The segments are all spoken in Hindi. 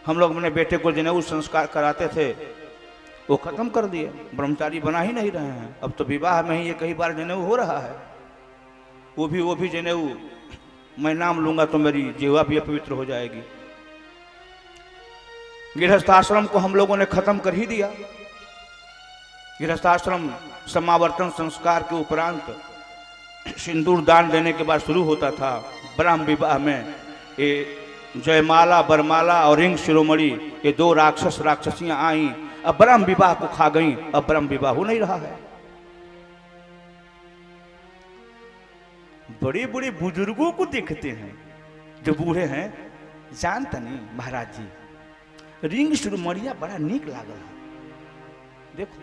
हम लोग अपने बेटे को जनेऊ संस्कार कराते थे, वो खत्म कर दिए, ब्रह्मचारी बना ही नहीं रहे हैं। अब तो विवाह में ही ये कई बार जनेऊ हो रहा है। वो भी जनेऊ मैं नाम लूंगा तो मेरी जीवा भी अपवित्र हो जाएगी। गृहस्थाश्रम को हम लोगों ने खत्म कर ही दिया। गृहस्थाश्रम समावर्तन संस्कार के उपरांत सिंदूर दान देने के बाद शुरू होता था। ब्रह्म विवाह में ये जयमाला, बरमाला और रिंग शिरोमणि, ये दो राक्षसियां आई, अब ब्रह्म विवाह को खा गई। अब ब्रह्म विवाह हो नहीं रहा है। बड़े बड़े बुजुर्गों को देखते हैं जो बूढ़े हैं, जानता नहीं महाराज जी, रिंग शिरोमणिया बड़ा नीक लागल है। देखो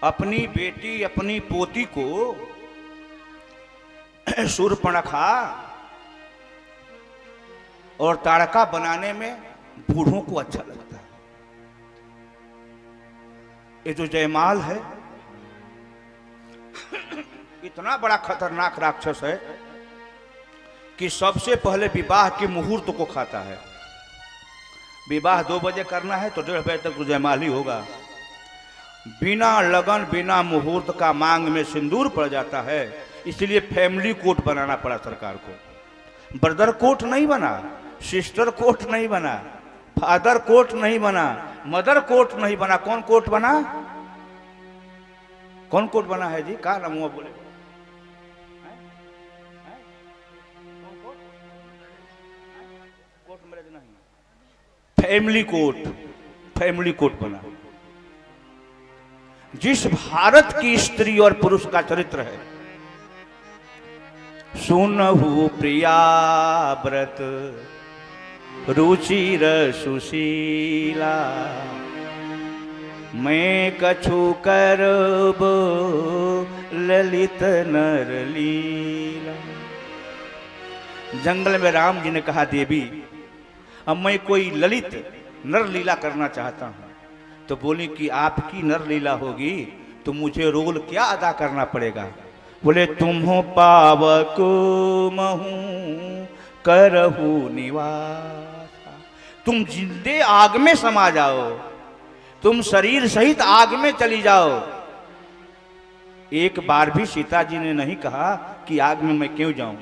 अपनी बेटी अपनी पोती को शूर्पणखा और ताड़का बनाने में बूढ़ों को अच्छा लगता है। ये जो जयमाल है इतना बड़ा खतरनाक राक्षस है कि सबसे पहले विवाह के मुहूर्त को खाता है। विवाह 2 बजे करना है तो 1:30 बजे तक तो जयमाल ही होगा। बिना लगन बिना मुहूर्त का मांग में सिंदूर पड़ जाता है। इसलिए फैमिली कोर्ट बनाना पड़ा सरकार को। ब्रदर कोर्ट नहीं बना, सिस्टर कोर्ट नहीं बना, फादर कोर्ट नहीं बना, मदर कोर्ट नहीं बना। कौन कोर्ट बना? कौन कोर्ट बना है जी? कहा ना मुँह बोले कोर्ट मैरिज नहीं, फैमिली कोर्ट। फैमिली कोर्ट बना। जिस भारत की स्त्री और पुरुष का चरित्र है, सुनहु प्रिया व्रत रुचिर सुशीला, मैं कछु करब ललित नर लीला। जंगल में राम जी ने कहा, देवी अब मैं कोई ललित नर लीला करना चाहता हूं। तो बोली कि आपकी नर लीला होगी तो मुझे रोल क्या अदा करना पड़ेगा? बोले तुम्हो पावक महू करहु निवास। तुम जिंदे आग में समा जाओ, तुम शरीर सहित आग में चली जाओ। एक बार भी सीता जी ने नहीं कहा कि आग में मैं क्यों जाऊं।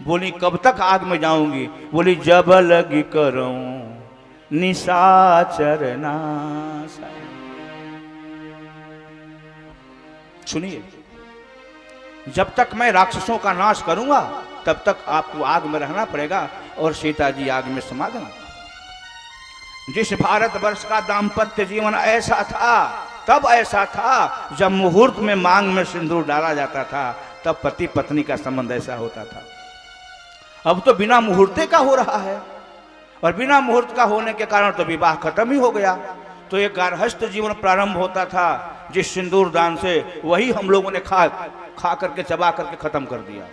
बोली कब तक आग में जाऊंगी? बोली जब लगी करूं निशाचर नासा। सुनिए, जब तक मैं राक्षसों का नाश करूंगा तब तक आपको आग में रहना पड़ेगा और सीता जी आग में समा गए। जिस भारतवर्ष का दाम्पत्य जीवन ऐसा था, तब ऐसा था जब मुहूर्त में मांग में सिंदूर डाला जाता था, तब पति पत्नी का संबंध ऐसा होता था। अब तो बिना मुहूर्ते का हो रहा है और बिना मुहूर्त का होने के कारण तो विवाह खत्म ही हो गया। तो एक गार्हस्थ जीवन प्रारंभ होता था जिस सिंदूर दान से, वही हम लोगों ने खा करके चबा करके खत्म कर दिया।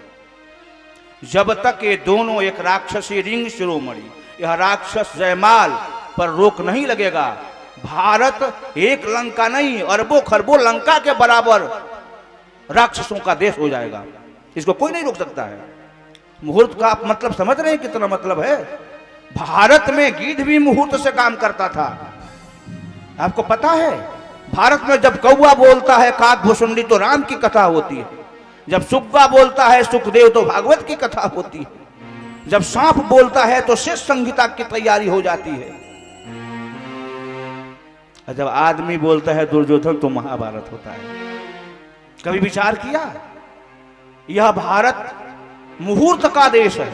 जब तक ये दोनों, एक राक्षसी रिंग शिरोमणि, यह राक्षस जयमाल पर रोक नहीं लगेगा, भारत एक लंका नहीं अरबों खरबों लंका के बराबर राक्षसों का देश हो जाएगा। इसको कोई नहीं रोक सकता है। मुहूर्त का आप मतलब समझ रहे हैं कितना मतलब है? भारत में गिद्ध भी मुहूर्त से काम करता था। आपको पता है, भारत में जब कौवा बोलता है काक भुसुंडी तो राम की कथा होती है, जब सुग्गा बोलता है सुखदेव तो भागवत की कथा होती है, जब सांप बोलता है तो शेष संहिता की तैयारी हो जाती है, और जब आदमी बोलता है दुर्योधन तो महाभारत होता है। कभी विचार किया? यह भारत मुहूर्त का देश है।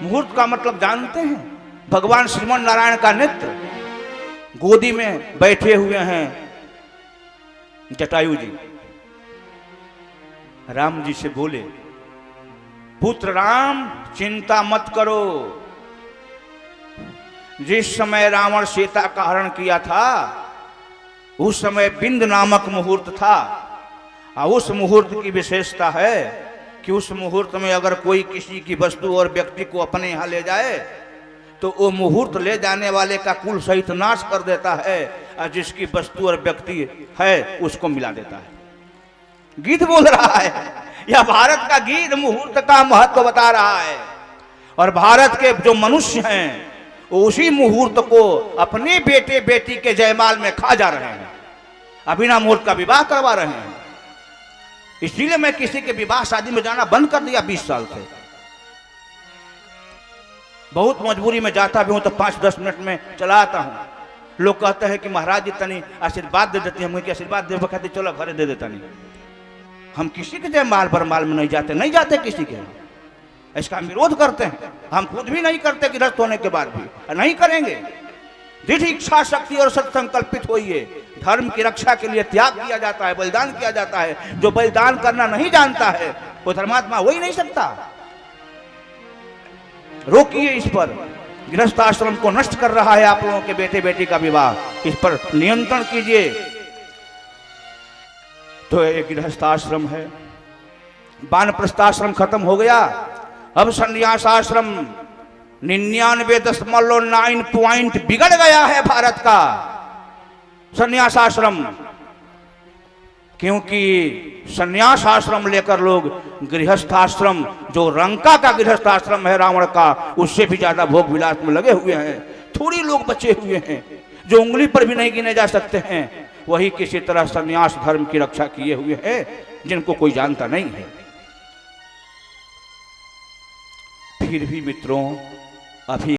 मुहूर्त का मतलब जानते हैं? भगवान श्रीमन नारायण का नेत्र, गोदी में बैठे हुए हैं जटायु जी। राम जी से बोले, पुत्र राम चिंता मत करो। जिस समय रावण सीता का हरण किया था उस समय बिंद नामक मुहूर्त था, और उस मुहूर्त की विशेषता है कि उस मुहूर्त में अगर कोई किसी की वस्तु और व्यक्ति को अपने यहां ले जाए तो वो मुहूर्त ले जाने वाले का कुल सहित नाश कर देता है, और जिसकी वस्तु और व्यक्ति है उसको मिला देता है। गीत बोल रहा है, यह भारत का गीत मुहूर्त का महत्व बता रहा है। और भारत के जो मनुष्य हैं वो उसी मुहूर्त को अपने बेटे बेटी के जयमाल में खा जा रहे हैं, अभिना मुहूर्त का विवाह करवा रहे हैं। इसलिए मैं किसी के विवाह शादी में जाना बंद कर दिया 20 साल से। बहुत मजबूरी में जाता भी हूं तो 5-10 मिनट में चला आता हूं। लोग कहते हैं कि महाराज जी तनी आशीर्वाद दे देते हैं, मुझे आशीर्वाद दे कहते चलो घरे दे देता नहीं। हम किसी के जयमाल बरमाल में नहीं जाते किसी के, इसका हम विरोध करते हैं। हम खुद भी नहीं करते गृहस्थ होने के बाद भी, नहीं करेंगे। दृढ़ इच्छा शक्ति और सत्संकल्पित होइए। धर्म की रक्षा के लिए त्याग किया जाता है, बलिदान किया जाता है। जो बलिदान करना नहीं जानता है वो धर्मात्मा हो ही नहीं सकता। रोकिए इस पर। गृहस्थ आश्रम को नष्ट कर रहा है आप लोगों के बेटे बेटी का विवाह, इस पर नियंत्रण कीजिए। तो एक गृहस्थ आश्रम है, वानप्रस्थाश्रम खत्म हो गया, अब संन्यास आश्रम 99.9 पॉइंट बिगड़ गया है भारत का संन्यास आश्रम। क्योंकि संन्यास आश्रम लेकर लोग गृहस्थ आश्रम, जो रंका का गृहस्थ आश्रम है रावण का, उससे भी ज्यादा भोग विलास में लगे हुए हैं। थोड़ी लोग बचे हुए हैं जो उंगली पर भी नहीं गिने जा सकते हैं, वही किसी तरह संन्यास धर्म की रक्षा किए हुए हैं, जिनको कोई जानता नहीं है। फिर भी मित्रों, अभी